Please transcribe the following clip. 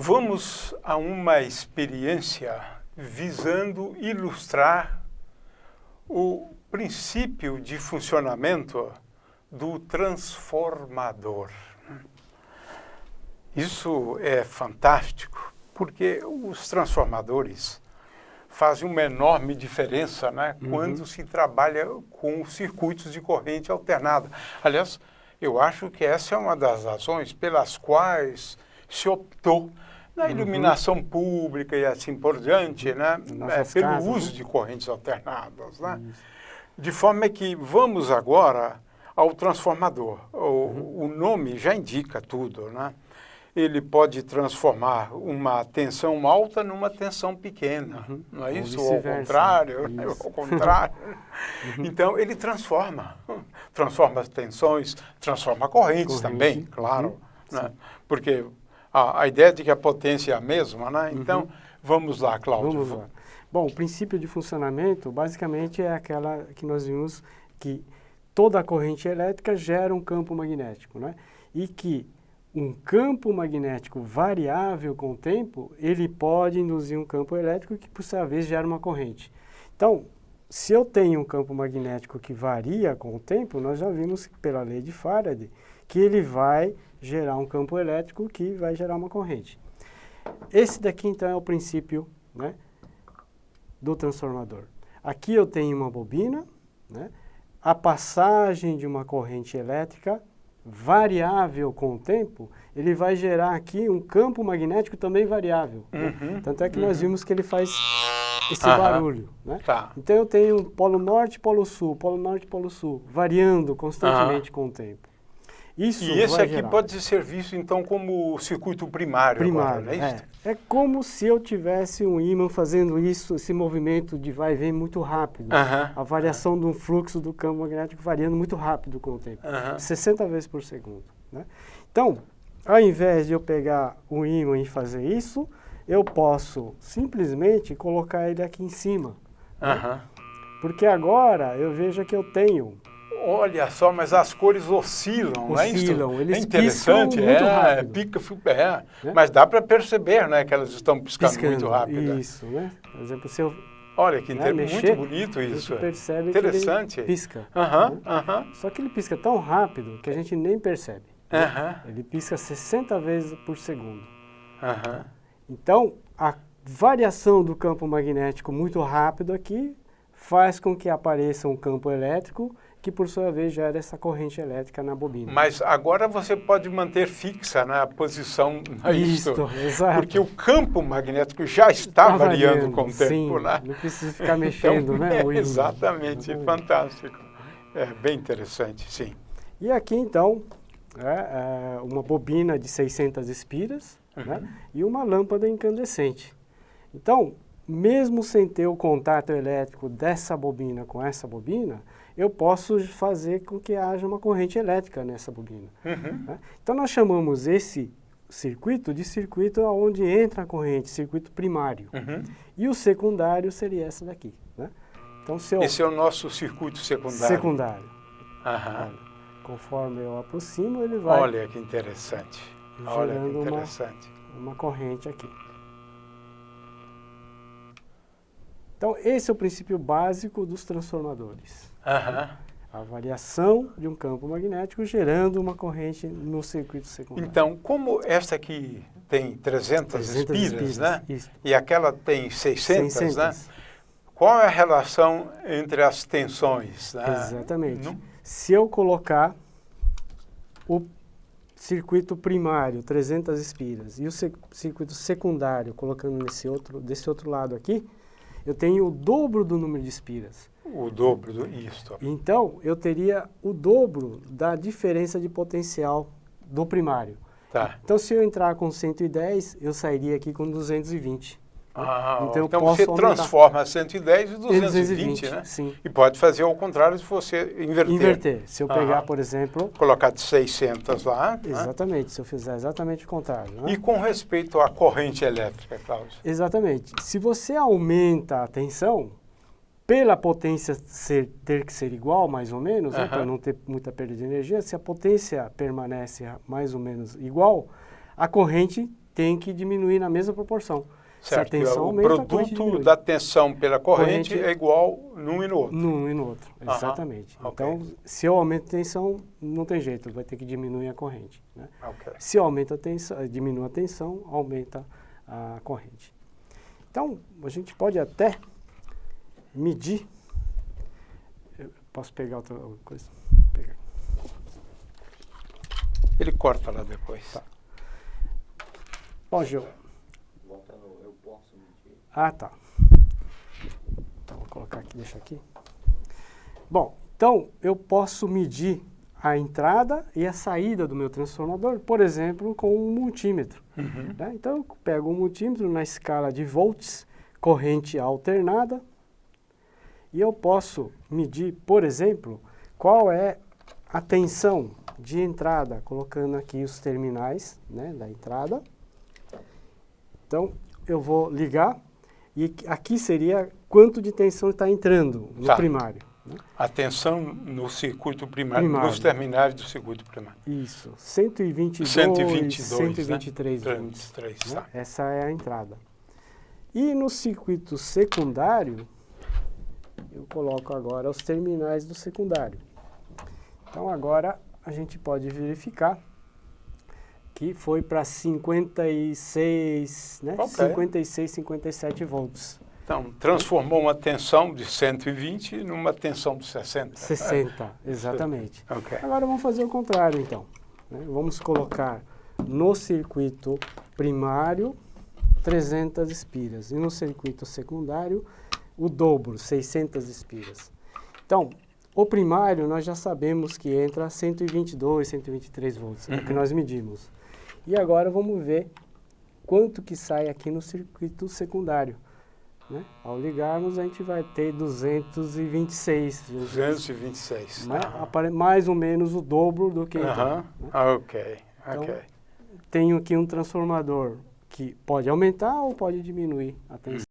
Vamos a uma experiência visando ilustrar o princípio de funcionamento do transformador. Isso é fantástico, porque os transformadores fazem uma enorme diferença, né, quando se trabalha com circuitos de corrente alternada. Aliás, eu acho que essa é uma das razões pelas quais se optou na iluminação pública e assim por diante, né, pelo casas, uso de correntes alternadas, né? De forma que vamos agora ao transformador. O nome já indica tudo, né? Ele pode transformar uma tensão alta numa tensão pequena, não é isso? Ou ao contrário, ao contrário. Então, ele transforma as tensões, transforma correntes também, claro, né? Porque a ideia de que a potência é a mesma, né? Então, vamos lá, Cláudio. Vamos lá. Bom, o princípio de funcionamento, basicamente, é aquela que nós vimos que toda a corrente elétrica gera um campo magnético, né? E que um campo magnético variável com o tempo, ele pode induzir um campo elétrico que, por sua vez, gera uma corrente. Então, se eu tenho um campo magnético que varia com o tempo, nós já vimos pela lei de Faraday que ele vai gerar um campo elétrico que vai gerar uma corrente. Esse daqui, então, é o princípio, né, do transformador. Aqui eu tenho uma bobina, né, a passagem de uma corrente elétrica variável com o tempo, ele vai gerar aqui um campo magnético também variável. Tanto é que nós vimos que ele faz esse barulho, né? Então eu tenho polo norte, polo sul, variando constantemente com o tempo. Isso e esse aqui pode ser visto, então, como circuito primário agora, não é isso? É como se eu tivesse um ímã fazendo isso, esse movimento de vai e vem muito rápido. A variação do fluxo do campo magnético variando muito rápido com o tempo. 60 vezes por segundo, né? Então, ao invés de eu pegar o ímã e fazer isso, eu posso simplesmente colocar ele aqui em cima. Né? Porque agora eu vejo que eu tenho... Olha só, mas as cores oscilam, não é isso? Eles é interessante, piscam muito rápido. Né? Mas dá para perceber, né, que elas estão piscando muito rápido. Isso, né? Por exemplo, se eu olha, que muito bonito isso. A gente percebe interessante. Que ele pisca. Só que ele pisca tão rápido que a gente nem percebe. Ele pisca 60 vezes por segundo. Então, a variação do campo magnético muito rápido aqui faz com que apareça um campo elétrico que, por sua vez, gera essa corrente elétrica na bobina. Mas agora você pode manter fixa, né, a posição, não é isso? Exato. Porque o campo magnético já está variando com o tempo, sim, né? Não precisa ficar mexendo, então, né? Exatamente, fantástico. É bem interessante, sim. E aqui, então, uma bobina de 600 espiras, né, e uma lâmpada incandescente. Então, mesmo sem ter o contato elétrico dessa bobina com essa bobina, eu posso fazer com que haja uma corrente elétrica nessa bobina. Né? Então, nós chamamos esse circuito de circuito onde entra a corrente, circuito primário. E o secundário seria essa daqui. Né? Então, esse é o nosso circuito secundário. Secundário. Olha, conforme eu aproximo, ele vai... Olha que interessante. Olha que interessante. Uma corrente aqui. Então, esse é o princípio básico dos transformadores. A variação de um campo magnético gerando uma corrente no circuito secundário. Então, como esta aqui tem 300 espiras, né? Isso. E aquela tem 600, né? Qual é a relação entre as tensões? Né? Exatamente. Se eu colocar o circuito primário, 300 espiras, e o circuito secundário, colocando desse outro lado aqui, eu tenho o dobro do número de espiras. O dobro isso. Então, eu teria o dobro da diferença de potencial do primário. Então, se eu entrar com 110, eu sairia aqui com 220. Então você transforma 110 e 220, né? Sim. E pode fazer ao contrário se você inverter. Se eu pegar, por exemplo... Colocar de 600 lá. Exatamente, se eu fizer exatamente o contrário. Né? E com respeito à corrente elétrica, Cláudio? Exatamente. Se você aumenta a tensão, pela potência ter que ser igual, mais ou menos, né, para não ter muita perda de energia, se a potência permanece mais ou menos igual, a corrente tem que diminuir na mesma proporção. Se a Certo. tensão O aumenta, a corrente produto diminui. da tensão pela corrente Corrente é igual num e no outro. Num e no outro, Aham, exatamente. ok. Então, se eu aumento a tensão, não tem jeito, vai ter que diminuir a corrente, né? Ok. Se eu aumento a tensão, diminui a tensão, aumenta a corrente. Então, a gente pode até medir. Eu posso pegar outra coisa? Pegar. Ele corta lá depois. Tá. Bom, Gil. Volta no eu posso medir. Ah, tá. Então, vou colocar aqui, deixa aqui. Bom, então eu posso medir a entrada e a saída do meu transformador, por exemplo, com um multímetro. Uhum. Né? Então, eu pego um multímetro na escala de volts, corrente alternada, e eu posso medir, por exemplo, qual é a tensão de entrada, colocando aqui os terminais, né, da entrada. Então, eu vou ligar, e aqui seria quanto de tensão está entrando no Tá. primário. Né? A tensão no circuito primário, Primário. nos terminais do circuito primário. Isso, 122, 123 né? volts. 123, Né? tá. Essa é a entrada. E no circuito secundário, eu coloco agora os terminais do secundário. Então agora a gente pode verificar que foi para 56, né? Ok. 56, 57 volts. Então, transformou uma tensão de 120 numa tensão de 60. 60, exatamente. Ok. Agora vamos fazer o contrário, então. Né? Vamos colocar no circuito primário 300 espiras e no circuito secundário o dobro, 600 espiras. Então, o primário nós já sabemos que entra 122, 123 volts, é o que nós medimos. E agora vamos ver quanto que sai aqui no circuito secundário. Né? Ao ligarmos, a gente vai ter 226. 226. Mais ou menos o dobro do que entrou, Aham. né? Ok. Então, Ok. tenho aqui um transformador que pode aumentar ou pode diminuir a tensão.